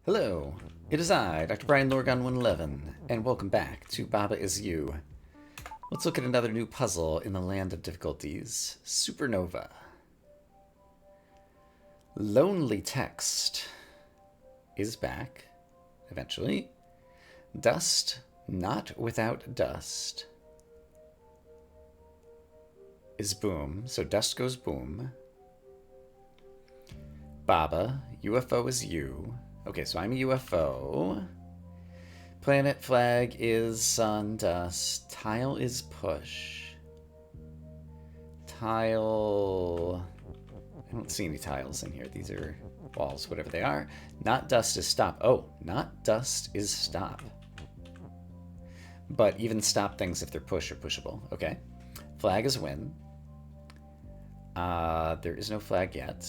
Hello, it is I, Dr. Brian Lorgon 111, and welcome back to Baba Is You. Let's look at another new puzzle in the land of difficulties, Supernova. Lonely text is back, eventually. Dust, not without dust, is boom, so dust goes boom. Baba, UFO is you. Okay, so I'm a UFO. Planet flag is sun, dust. Tile is push. Tile... I don't see any tiles in here. These are walls, whatever they are. Not dust is stop. Oh, not dust is stop. But even stop things if they're push are pushable. Okay. Flag is win. There is no flag yet.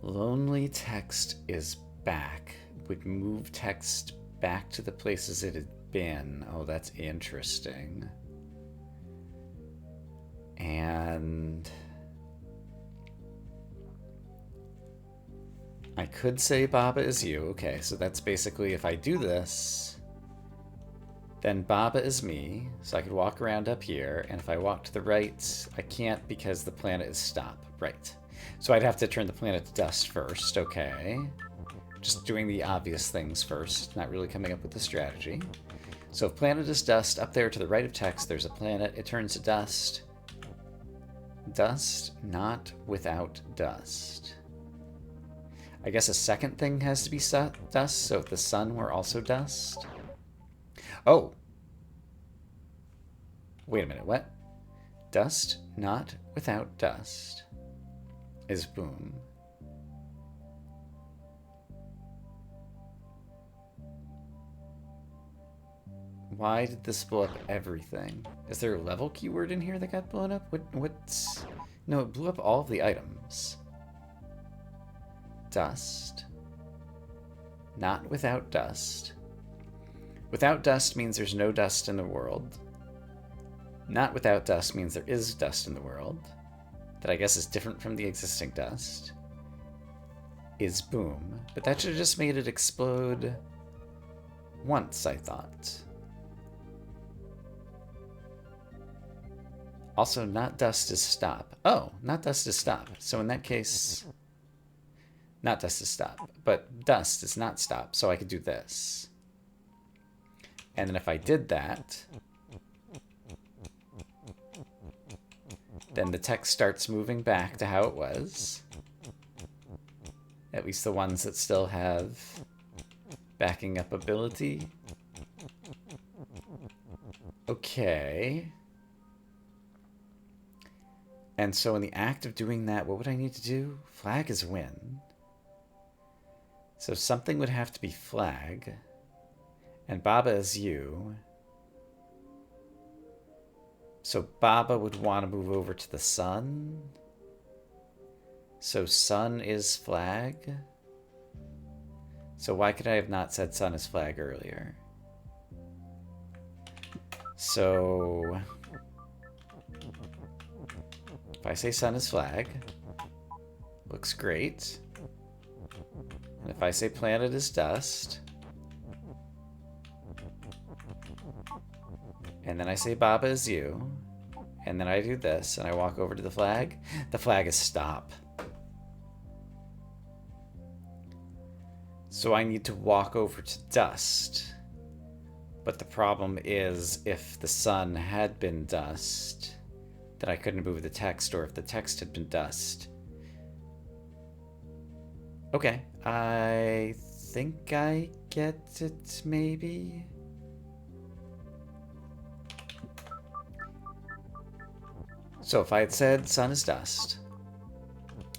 Lonely text is back. Would move text back to the places it had been. Oh, that's interesting. And I could say Baba is you. Okay, so that's basically if I do this, then Baba is me. So I could walk around up here, and if I walk to the right, I can't because the planet is stop. Right. So I'd have to turn the planet to dust first. Okay. Just doing the obvious things first, not really coming up with the strategy. So if planet is dust, up there to the right of text, there's a planet. It turns to dust. Dust, not without dust. I guess a second thing has to be dust, so if the sun were also dust. Oh! Wait a minute, what? Dust, not without dust, is boom. Why did this blow up everything? Is there a level keyword in here that got blown up? What's... No, it blew up all of the items. Dust. Not without dust. Without dust means there's no dust in the world. Not without dust means there is dust in the world. That I guess is different from the existing dust. Is boom. But that should have just made it explode once, I thought. Also, not dust is stop. Oh, not dust is stop. So in that case, not dust is stop. But dust is not stop, so I could do this. And then if I did that, then the text starts moving back to how it was. At least the ones that still have backing up ability. Okay. And so in the act of doing that, what would I need to do? Flag is win. So something would have to be flag. And Baba is you. So Baba would want to move over to the sun. So sun is flag. So why could I have not said sun is flag earlier? So... if I say sun is flag, looks great. And if I say planet is dust, and then I say Baba is you, and then I do this, and I walk over to the flag is stop. So I need to walk over to dust. But the problem is, if the sun had been dust, then I couldn't move the text, or if the text had been dust. Okay, I think I get it, maybe? So if I had said sun is dust,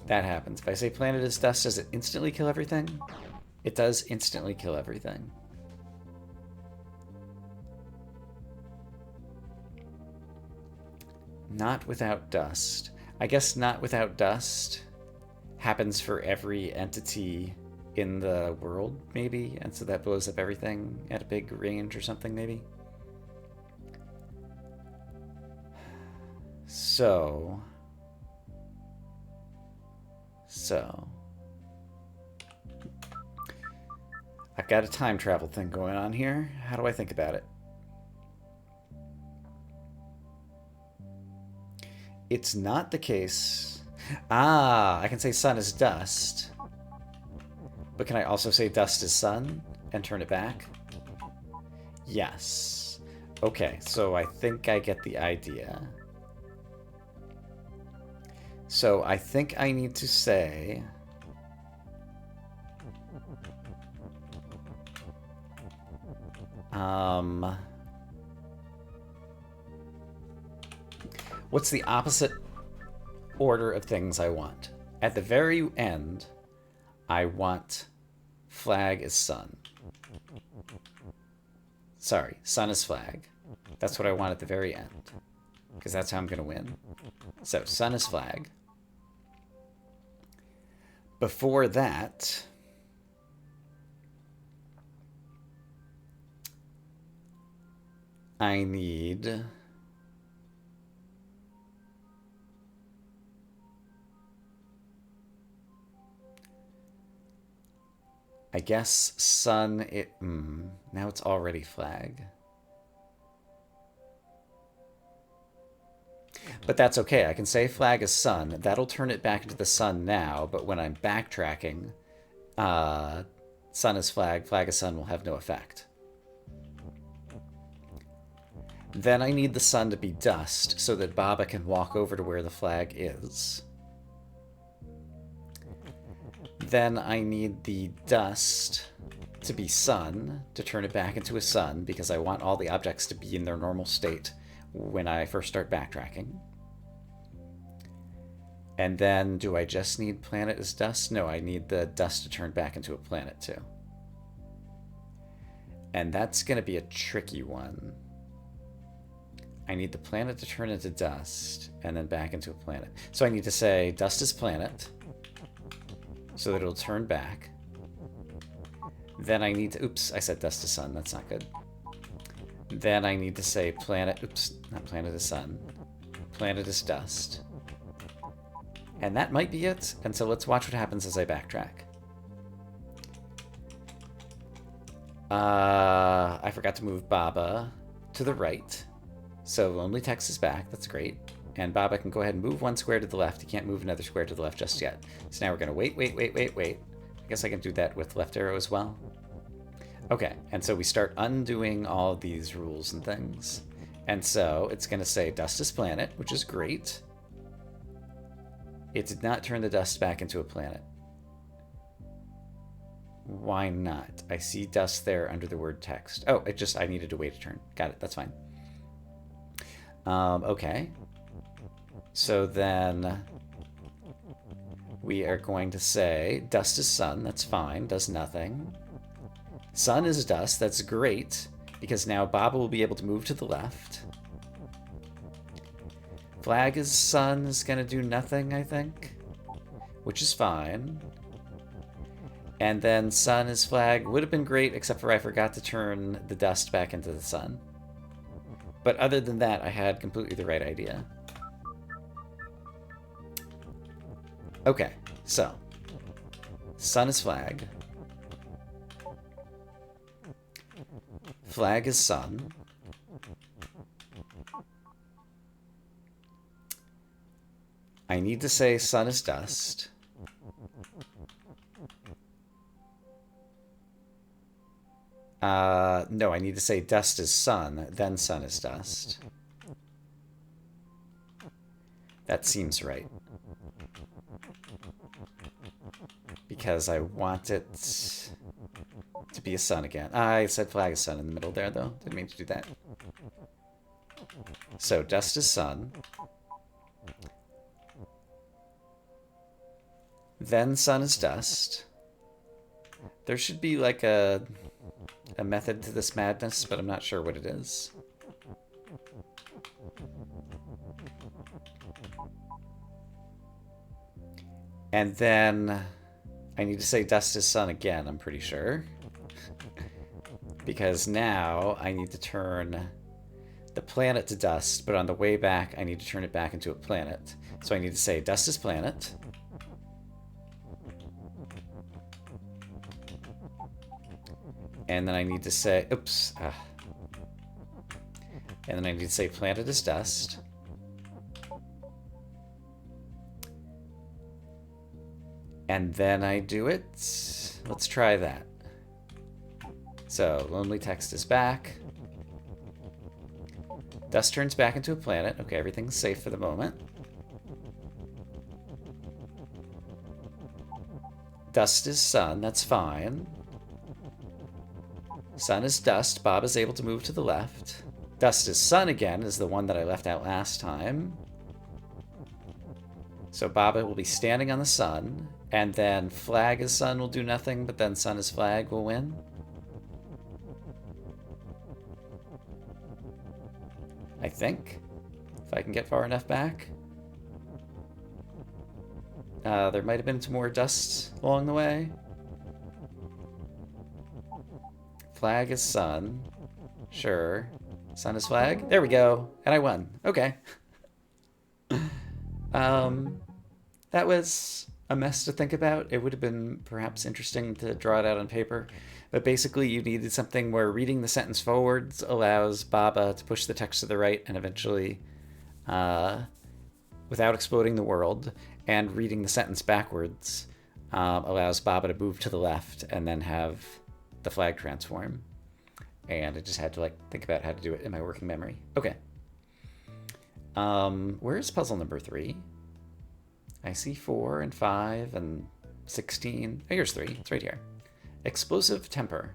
that happens. If I say planet is dust, does it instantly kill everything? It does instantly kill everything. Not without dust. I guess not without dust happens for every entity in the world, maybe? And so that blows up everything at a big range or something, maybe? So... I've got a time travel thing going on here. How do I think about it? It's not the case. Ah, I can say sun is dust. But can I also say dust is sun and turn it back? Yes. Okay, so I think I get the idea. So I think I need to say... what's the opposite order of things I want? At the very end, I want flag is sun. Sorry, sun is flag. That's what I want at the very end, because that's how I'm going to win. So, sun is flag. Before that, I need... I guess sun, now it's already flag. But that's okay. I can say flag is sun. That'll turn it back into the sun now, but when I'm backtracking, sun is flag, flag is sun will have no effect. Then I need the sun to be dust so that Baba can walk over to where the flag is. Then I need the dust to be sun to turn it back into a sun because I want all the objects to be in their normal state when I first start backtracking. And then do I just need planet as dust? No, I need the dust to turn back into a planet too. And that's going to be a tricky one. I need the planet to turn into dust and then back into a planet. So I need to say dust is planet so that it'll turn back. Then I need to, oops, I said dust is sun. That's not good. Then I need to say planet, oops, not planet is sun. Planet is dust. And that might be it. And so let's watch what happens as I backtrack. I forgot to move Baba to the right. So Lonely Text is back. That's great. And Baba can go ahead and move one square to the left. He can't move another square to the left just yet. So now we're going to wait. I guess I can do that with left arrow as well. Okay, and so we start undoing all these rules and things. And so it's going to say dust is planet, which is great. It did not turn the dust back into a planet. Why not? I see dust there under the word text. Oh, I needed to wait a turn. Got it, that's fine. Okay. So then we are going to say dust is sun, that's fine, does nothing. Sun is dust, that's great, because now Baba will be able to move to the left. Flag is sun is going to do nothing, I think, which is fine. And then sun is flag would have been great, except for I forgot to turn the dust back into the sun. But other than that, I had completely the right idea. Okay, so sun is flag. Flag is sun. I need to say sun is dust. No, I need to say dust is sun, then sun is dust. That seems right. Because I want it to be a sun again. I said flag is sun in the middle there, though. Didn't mean to do that. So, dust is sun. Then sun is dust. There should be like a method to this madness, but I'm not sure what it is. And then I need to say dust is sun again, I'm pretty sure. Because now I need to turn the planet to dust, but on the way back I need to turn it back into a planet. So I need to say dust is planet. And then I need to say, oops. And then I need to say planet is dust. And then I do it. Let's try that. So, lonely text is back. Dust turns back into a planet. Okay, everything's safe for the moment. Dust is sun, that's fine. Sun is dust. Bob is able to move to the left. Dust is sun again is the one that I left out last time. So Baba will be standing on the sun, and then flag is sun will do nothing, but then sun is flag will win. I think. If I can get far enough back. There might have been some more dust along the way. Flag is sun. Sure. Sun is flag. There we go. And I won. Okay. That was a mess to think about. It would have been perhaps interesting to draw it out on paper. But basically you needed something where reading the sentence forwards allows Baba to push the text to the right and eventually, without exploding the world, and reading the sentence backwards allows Baba to move to the left and then have the flag transform. And I just had to think about how to do it in my working memory. Okay. Where's puzzle number 3? I see 4 and 5 and 16. Oh, here's 3. It's right here. Explosive temper.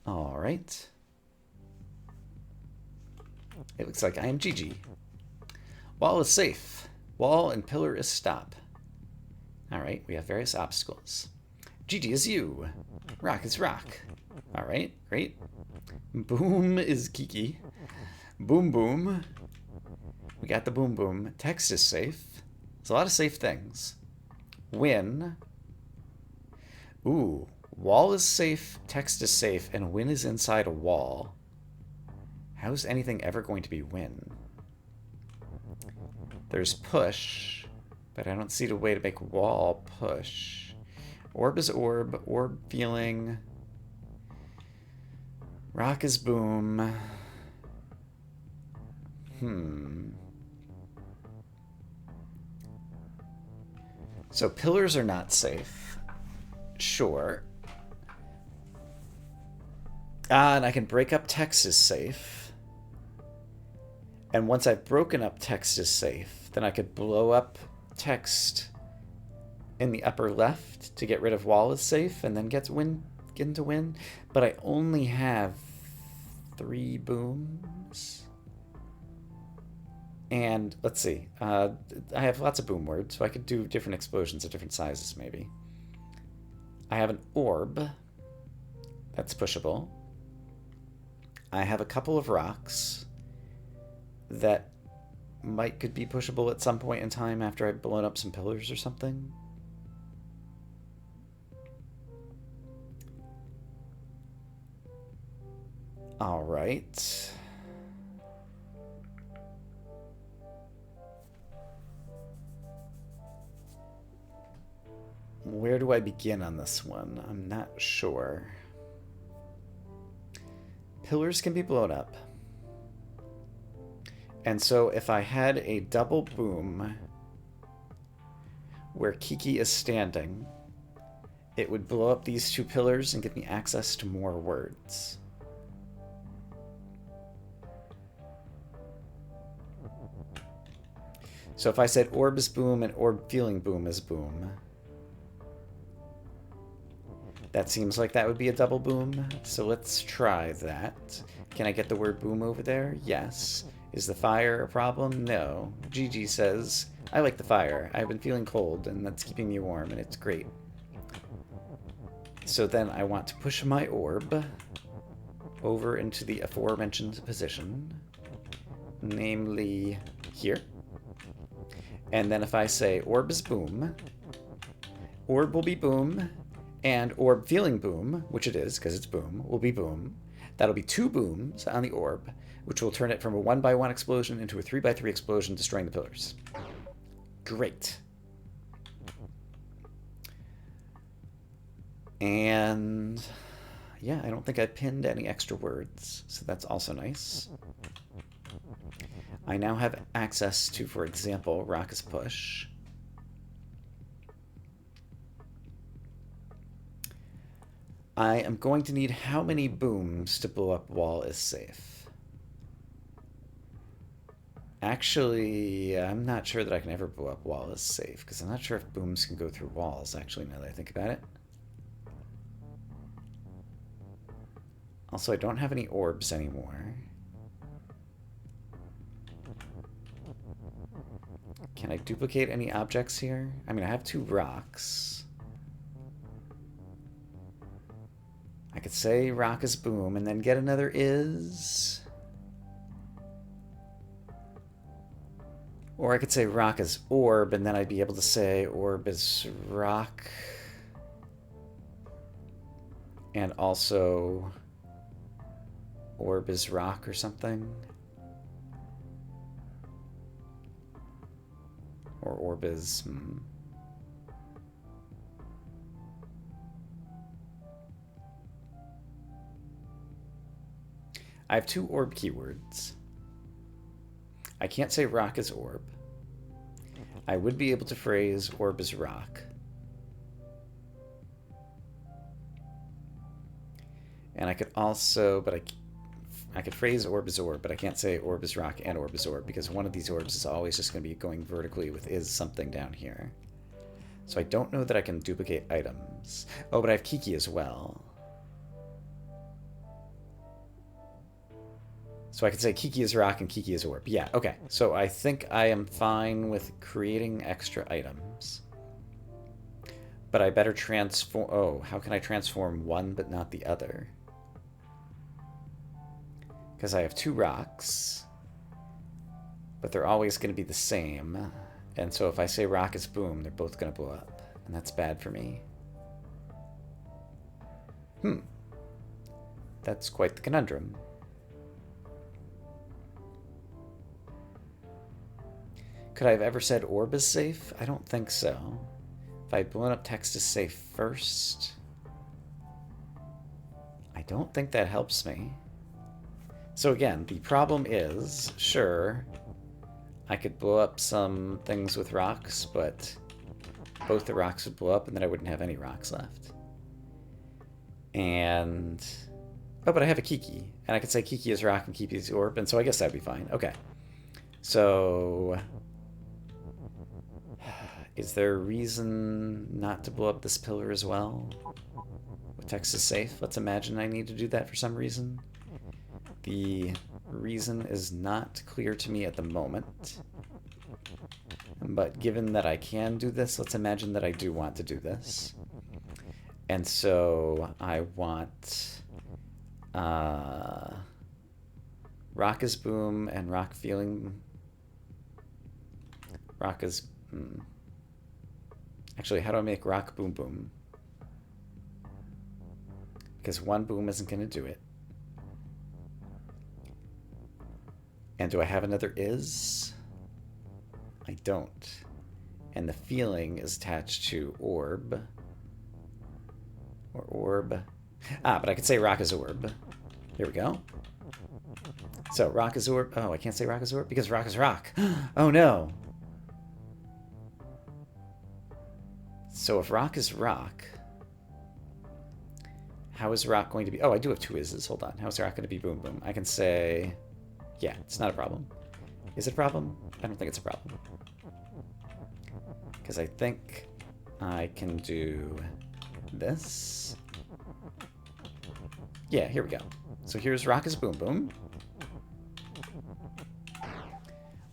All right. It looks like I am Gigi. Wall is safe. Wall and pillar is stop. All right, we have various obstacles. Gigi is you. Rock is rock. All right, great. Boom is Kiki. Boom boom. We got the boom boom. Text is safe. There's a lot of safe things. Win. Ooh, wall is safe, text is safe, and win is inside a wall. How is anything ever going to be win? There's push, but I don't see the way to make wall push. Orb is orb, orb feeling. Rock is boom. So pillars are not safe. Sure. And I can break up text is safe. And once I've broken up text is safe, then I could blow up text in the upper left to get rid of wall is safe and then get into win. But I only have 3 booms. And let's see. I have lots of boom words, so I could do different explosions of different sizes maybe. I have an orb. That's pushable. I have a couple of rocks that could be pushable at some point in time after I've blown up some pillars or something. All right. Where do I begin on this one? I'm not sure. Pillars can be blown up. And so if I had a double boom where Kiki is standing, it would blow up these 2 pillars and give me access to more words. So if I said orb is boom and orb feeling boom is boom, that seems like that would be a double boom. So let's try that. Can I get the word boom over there? Yes. Is the fire a problem? No. Gigi says, I like the fire. I've been feeling cold and that's keeping me warm and it's great. So then I want to push my orb over into the aforementioned position, namely here. And then if I say orb is boom, orb will be boom, and orb feeling boom, which it is because it's boom, will be boom. That'll be 2 booms on the orb, which will turn it from a 1x1 explosion into a 3x3 explosion, destroying the pillars. Great. And yeah, I don't think I pinned any extra words, so that's also nice. I now have access to, for example, rock is push. I am going to need how many booms to blow up wall is safe? Actually, I'm not sure that I can ever blow up wall is safe, because I'm not sure if booms can go through walls, actually, now that I think about it. Also, I don't have any orbs anymore. Can I duplicate any objects here? I mean, I have 2 rocks. I could say rock is boom and then get another is. Or I could say rock is orb and then I'd be able to say orb is rock. And also orb is rock or something. Or orb is... I have 2 orb keywords. I can't say rock is orb. I would be able to phrase orb is rock. And I could also, but I could phrase orb is orb, but I can't say orb is rock and orb is orb because one of these orbs is always just going to be going vertically with is something down here. So I don't know that I can duplicate items. Oh, but I have Kiki as well. So I could say Kiki is rock and Kiki is orb. Yeah, okay. So I think I am fine with creating extra items. But I better transform... Oh, how can I transform one but not the other? Because I have 2 rocks. But they're always going to be the same. And so if I say rock is boom, they're both going to blow up. And that's bad for me. That's quite the conundrum. Could I have ever said orb is safe? I don't think so. If I had blown up text is safe first, I don't think that helps me. So again, the problem is, sure, I could blow up some things with rocks, but both the rocks would blow up and then I wouldn't have any rocks left. And... oh, but I have a Kiki. And I could say Kiki is rock and Kiki is orb, and so I guess that'd be fine. Okay. So... is there a reason not to blow up this pillar as well? With text is safe? Let's imagine I need to do that for some reason. The reason is not clear to me at the moment. But given that I can do this, let's imagine that I do want to do this. And so I want rock is boom and rock feeling... rock is... Actually, how do I make rock boom boom? Because one boom isn't going to do it. And do I have another is? I don't. And the feeling is attached to orb. Or orb. Ah, but I could say rock is orb. Here we go. So rock is orb. Oh, I can't say rock is orb because rock is rock. Oh no. So if rock is rock, how is rock going to be... oh, I do have 2 is's. Hold on. How is rock going to be boom boom? I can say... yeah, it's not a problem. Is it a problem? I don't think it's a problem. Because I think I can do this. Yeah, here we go. So here's rock is boom boom.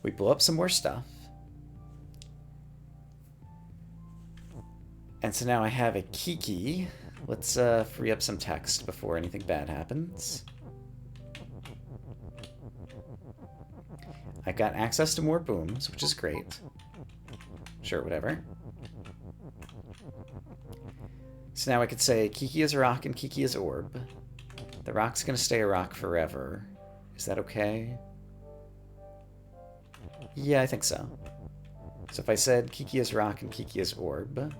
We blow up some more stuff. And so now I have a Kiki. Let's free up some text before anything bad happens. I got access to more booms, which is great. Sure, whatever. So now I could say Kiki is rock and Kiki is orb. The rock's going to stay a rock forever. Is that okay? Yeah, I think so. So if I said Kiki is rock and Kiki is orb,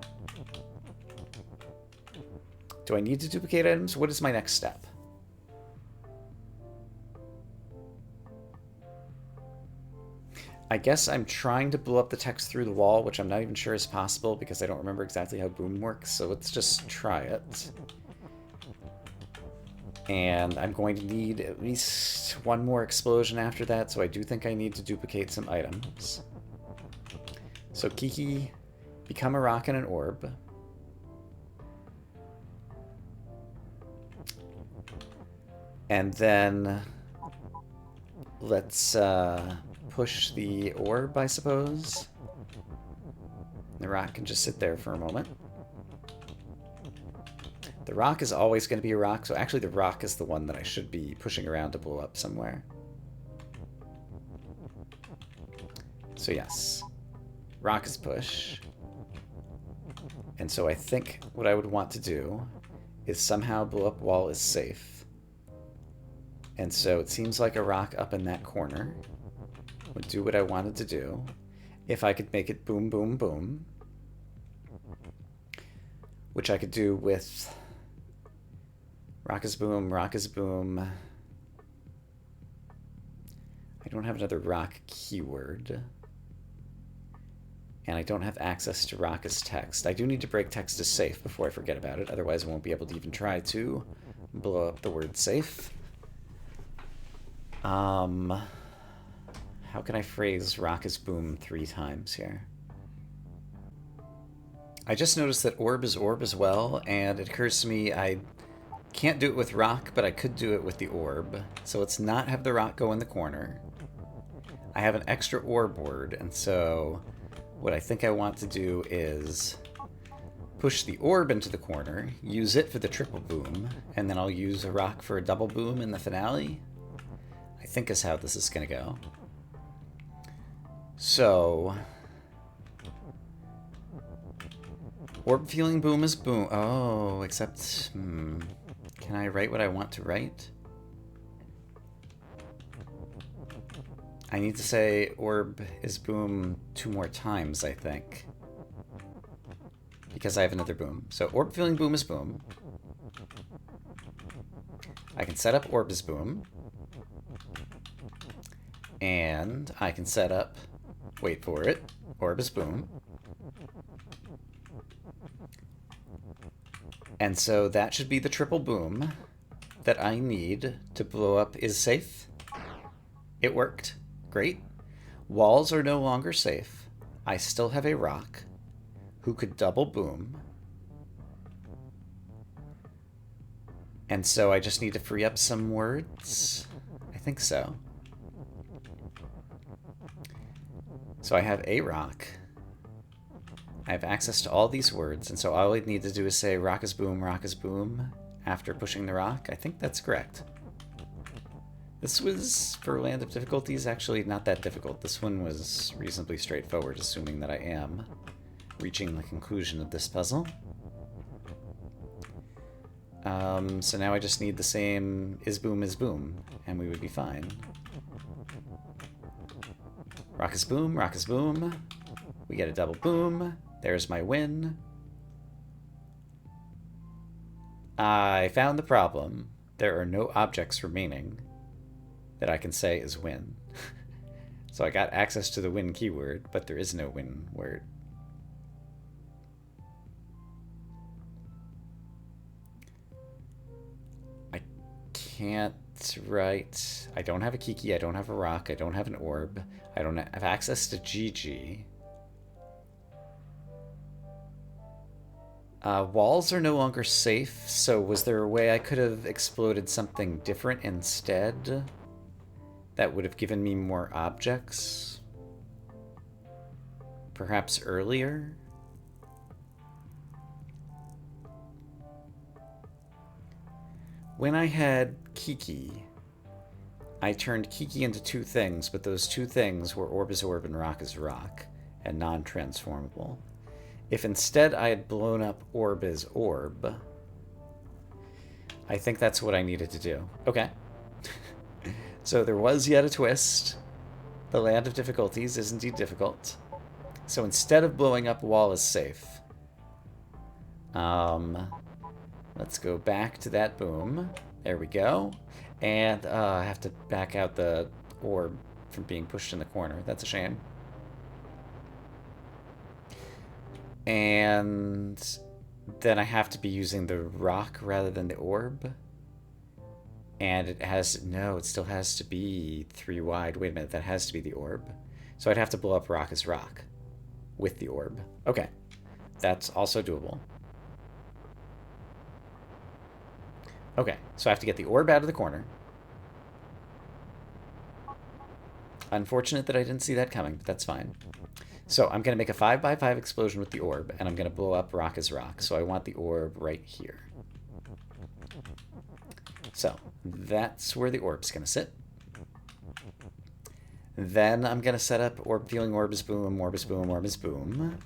Do I need to duplicate items? What is my next step? I guess I'm trying to blow up the text through the wall, which I'm not even sure is possible because I don't remember exactly how boom works, so let's just try it. And I'm going to need at least one more explosion after that, so I do think I need to duplicate some items. So Kiki, become a rock and an orb. And then let's push the orb, I suppose. The rock can just sit there for a moment. The rock is always going to be a rock, so actually the rock is the one that I should be pushing around to blow up somewhere. So yes, rock is push. And so I think what I would want to do is somehow blow up wall is safe. And so it seems like a rock up in that corner would do what I wanted to do. If I could make it boom, boom, boom. Which I could do with rock is boom, rock is boom. I don't have another rock keyword. And I don't have access to rock as text. I do need to break text as safe before I forget about it. Otherwise I won't be able to even try to blow up the word safe. How can I phrase rock is boom 3 times here? I just noticed that orb is as well, and it occurs to me I can't do it with rock, but I could do it with the orb. So let's not have the rock go in the corner. I have an extra orb word, and so what I think I want to do is push the orb into the corner, use it for the triple boom, and then I'll use a rock for a double boom in the finale. I think is how this is going to go. So, orb feeling boom is boom. Oh, except, can I write what I want to write? I need to say orb is boom 2 more times, I think. Because I have another boom. So orb feeling boom is boom. I can set up orb is boom. And I can set up, wait for it, orb is boom. And so that should be the triple boom that I need to blow up is safe. It worked. Great. Walls are no longer safe. I still have a rock who could double boom. And so I just need to free up some words. I think so. So I have a rock. I have access to all these words, and so all I need to do is say rock is boom after pushing the rock. I think that's correct. This was, for Land of Difficulties, actually not that difficult. This one was reasonably straightforward, assuming that I am reaching the conclusion of this puzzle. So now I just need the same is boom, and we would be fine. Rock is boom, we get a double boom, there's my win. I found the problem. There are no objects remaining that I can say is win. So I got access to the win keyword, but there is no win word. I can't write. I don't have a Kiki, I don't have a rock, I don't have an orb, I don't have access to GG. Walls are no longer safe, so was there a way I could have exploded something different instead that would have given me more objects? Perhaps earlier? When I had Kiki, I turned Kiki into 2 things, but those 2 things were orb is orb and rock is rock, and non-transformable. If instead I had blown up orb is orb, I think that's what I needed to do. Okay. So there was yet a twist. The Land of Difficulties is indeed difficult. So instead of blowing up wall is safe, Let's go back to that boom. There we go. And I have to back out the orb from being pushed in the corner. That's a shame. And then I have to be using the rock rather than the orb. And it has... No, it still has to be 3 wide. Wait a minute, that has to be the orb. So I'd have to blow up rock as rock with the orb. Okay. That's also doable. Okay, so I have to get the orb out of the corner. Unfortunate that I didn't see that coming, but that's fine. So I'm going to make a 5x5 explosion with the orb, and I'm going to blow up rock as rock. So I want the orb right here. So that's where the orb's going to sit. Then I'm going to set up orb feeling orbs boom, orbs boom, orbs boom.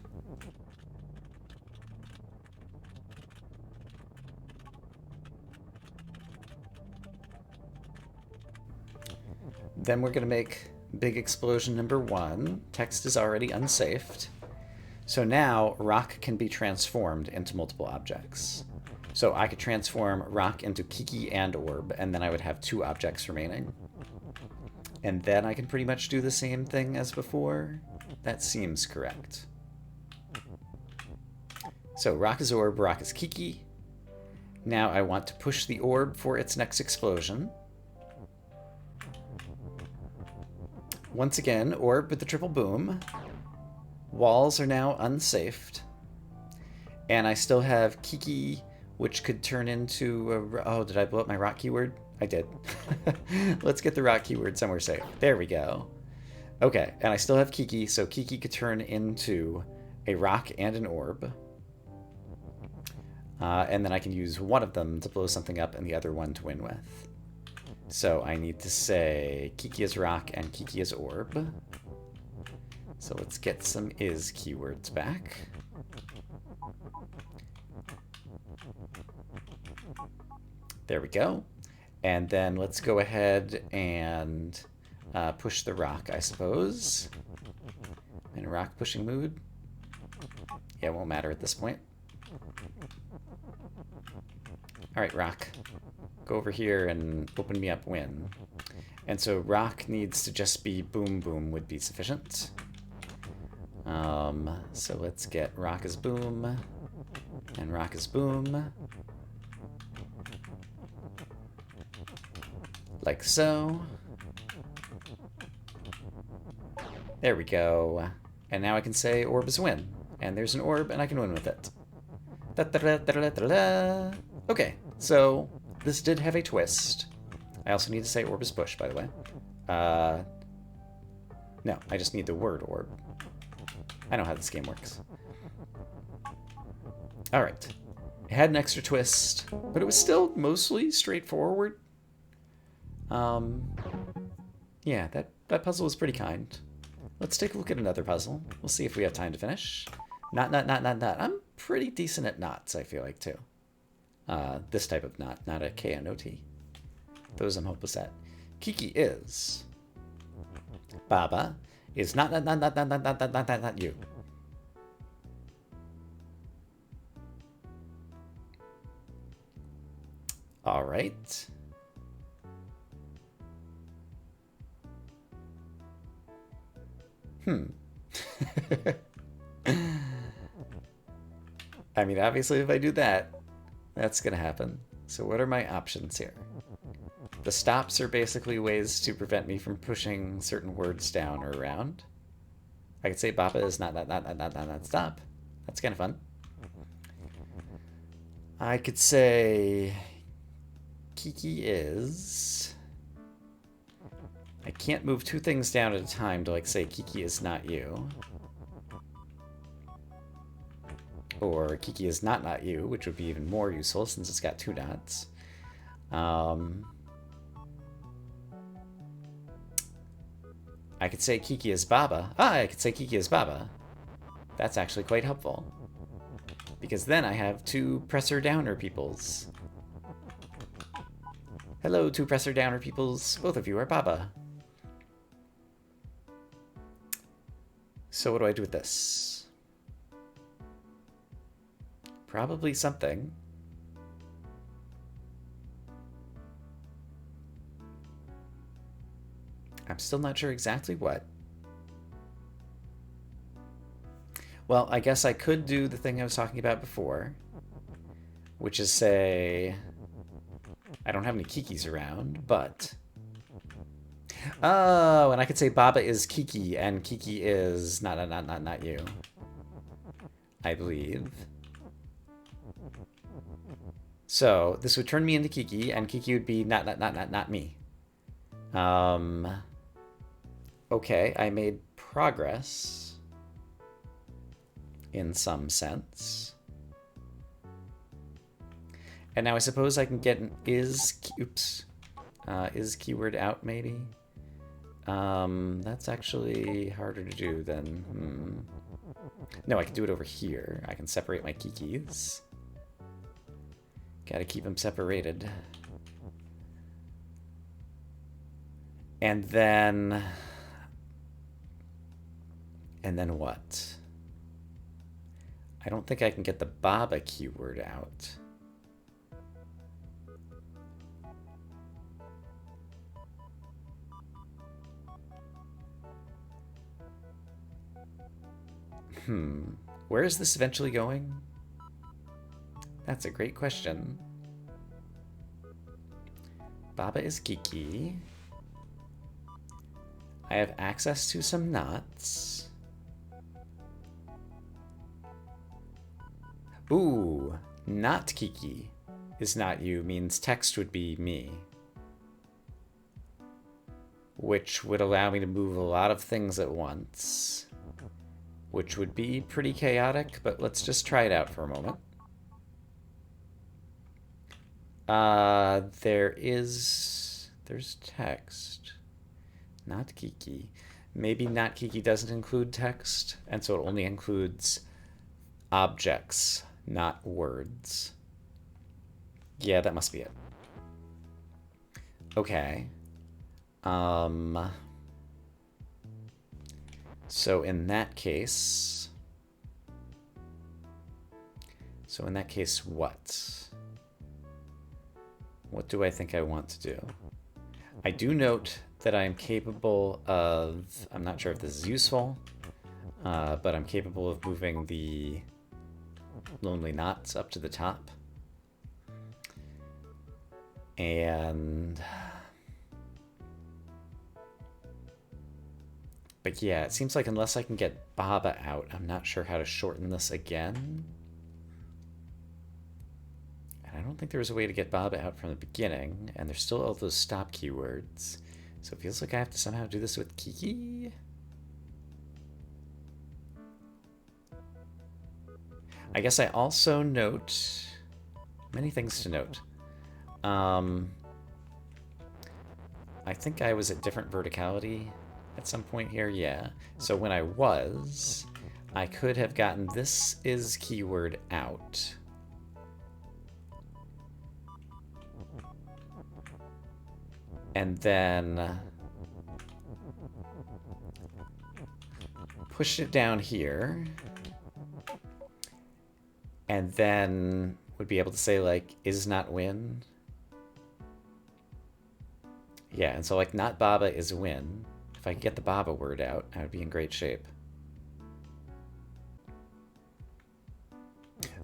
Then we're going to make big explosion number 1. Text is already unsafed. So now rock can be transformed into multiple objects. So I could transform rock into Kiki and orb, and then I would have 2 objects remaining. And then I can pretty much do the same thing as before. That seems correct. So rock is orb, rock is Kiki. Now I want to push the orb for its next explosion. Once again, orb with the triple boom. Walls are now unsafed. And I still have Kiki, which could turn into a... Oh, did I blow up my rock keyword? I did. Let's get the rock keyword somewhere safe. There we go. Okay, and I still have Kiki, so Kiki could turn into a rock and an orb. And then I can use one of them to blow something up and the other one to win with. So I need to say Kiki is rock and Kiki is orb. So let's get some is keywords back. There we go. And then let's go ahead and push the rock, I suppose. In a rock pushing mood. Yeah, it won't matter at this point. Alright, rock. Go over here and open me up win. And so rock needs to just be boom boom would be sufficient. So let's get rock is boom and rock is boom. Like so. There we go. And now I can say orb is win. And there's an orb and I can win with it. Da, da, da, da, da, da, da. Okay, so this did have a twist. I also need to say orb is push, by the way. No, I just need the word orb. I know how this game works. Alright. It had an extra twist, but it was still mostly straightforward. Yeah, that puzzle was pretty kind. Let's take a look at another puzzle. We'll see if we have time to finish. Not. I'm pretty decent at knots, I feel like, too. This type of knot, not a K-N-O-T. Those I'm hopeless at. Kiki is. Baba is not you. All right. I mean, obviously, if I do that, that's going to happen. So what are my options here? The stops are basically ways to prevent me from pushing certain words down or around. I could say Baba is not stop. That's kind of fun. I could say Kiki is... I can't move 2 things down at a time to, like, say Kiki is not you. Or Kiki is not you, which would be even more useful since it's got 2 dots. I could say Kiki is Baba. I could say Kiki is Baba. That's actually quite helpful. Because then I have 2 presser downer peoples. Hello, 2 presser downer peoples. Both of you are Baba. So what do I do with this? Probably something. I'm still not sure exactly what. Well, I guess I could do the thing I was talking about before, which is say, I don't have any Kikis around, but... Oh, and I could say Baba is Kiki, and Kiki is not you. I believe. So this would turn me into Kiki, and Kiki would be not me. Okay, I made progress in some sense. And now I suppose I can get an is keyword out maybe. That's actually harder to do than No, I can do it over here. I can separate my Kikis. Gotta keep them separated. And then what? I don't think I can get the Baba keyword out. Where is this eventually going? That's a great question. Baba is Kiki. I have access to some knots. Ooh, not Kiki is not you means text would be me. Which would allow me to move a lot of things at once. Which would be pretty chaotic, but let's just try it out for a moment. There's text. Not Kiki. Maybe not Kiki doesn't include text, and so it only includes objects, not words. Yeah, that must be it. Okay. So in that case, what? What do I think I want to do? I do note that I am capable of, I'm not sure if this is useful, but I'm capable of moving the lonely knots up to the top. And... But yeah, it seems like unless I can get Baba out, I'm not sure how to shorten this again. And I don't think there was a way to get Baba out from the beginning, and there's still all those stop keywords. So it feels like I have to somehow do this with Kiki. I guess I also note many things to note. I think I was at different verticality at some point here, yeah. So when I was, I could have gotten this is keyword out. And then pushed it down here. And then would be able to say, like, is not win. Yeah, and so, like, not Baba is win. If I could get the Baba word out, I would be in great shape.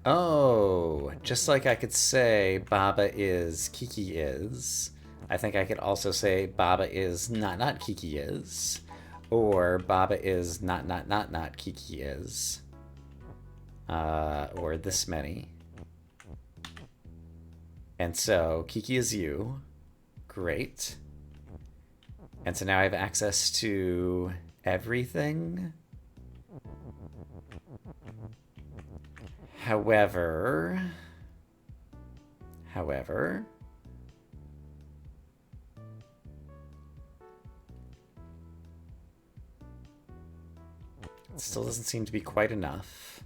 Oh, just like I could say Baba is Kiki is, I think I could also say Baba is not Kiki is, or Baba is not Kiki is, or this many. And so Kiki is you. Great. And so now I have access to everything. However, it still doesn't seem to be quite enough,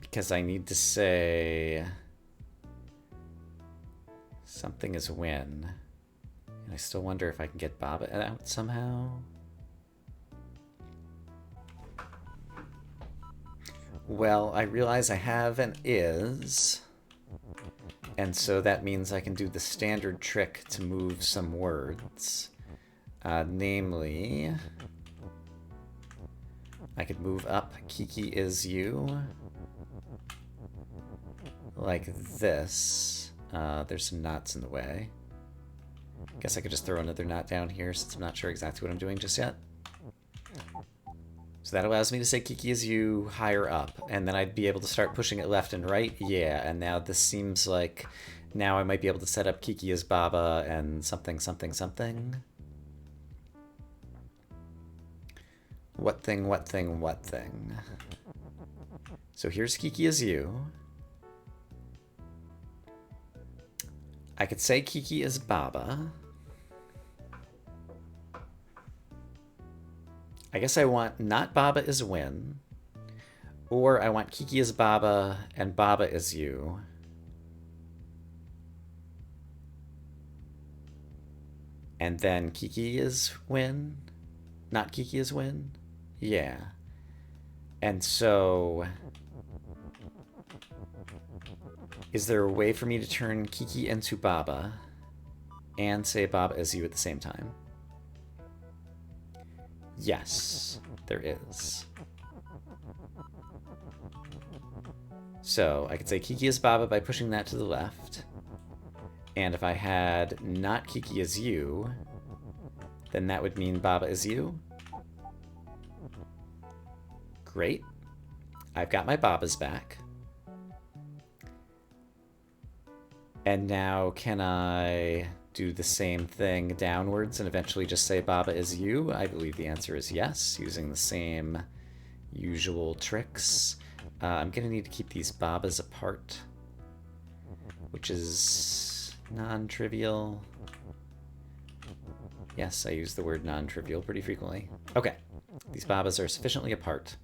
because I need to say something is win. And I still wonder if I can get Baba out somehow. Well, I realize I have an is, and so that means I can do the standard trick to move some words. Namely, I could move up Kiki is you like this. There's some knots in the way. Guess I could just throw another knot down here since I'm not sure exactly what I'm doing just yet. So that allows me to say Kiki is you higher up, and then I'd be able to start pushing it left and right. Yeah, and now this seems like now I might be able to set up Kiki as Baba and something, something, something. What thing, what thing, what thing? So here's Kiki as you. I could say Kiki is Baba. I guess I want not Baba is Win, or I want Kiki is Baba and Baba is you. And then Kiki is Win, not Kiki is Win. Yeah. And so, is there a way for me to turn Kiki into Baba and say Baba is you at the same time? Yes, there is. So I could say Kiki is Baba by pushing that to the left. And if I had not Kiki is you, then that would mean Baba is you. Great. I've got my Babas back. And now can I do the same thing downwards and eventually just say Baba is you? I believe the answer is yes, using the same usual tricks. I'm going to need to keep these Babas apart, which is non-trivial. Yes, I use the word non-trivial pretty frequently. Okay, these Babas are sufficiently apart.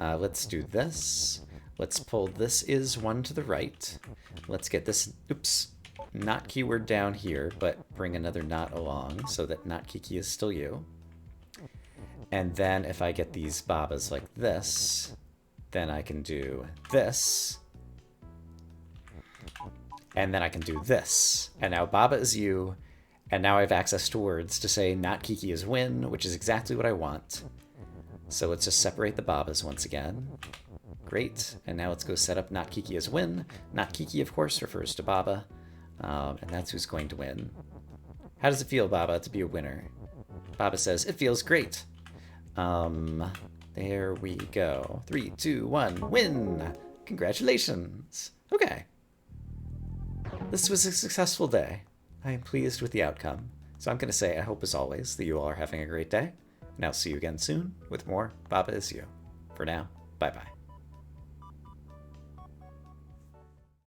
Let's do this. Let's pull this is one to the right. Let's get this, oops, not keyword down here, but bring another knot along so that not Kiki is still you. And then if I get these Babas like this, then I can do this. And then I can do this. And now Baba is you. And now I have access to words to say not Kiki is Win, which is exactly what I want. So let's just separate the Babas once again. Great. And now let's go set up not Kiki as Win. Not Kiki, of course, refers to Baba. And that's who's going to win. How does it feel, Baba, to be a winner? Baba says, it feels great. There we go. 3, 2, 1, win! Congratulations! Okay. This was a successful day. I am pleased with the outcome. So I'm going to say, I hope as always that you all are having a great day. And I'll see you again soon with more Baba Is You. For now, bye-bye.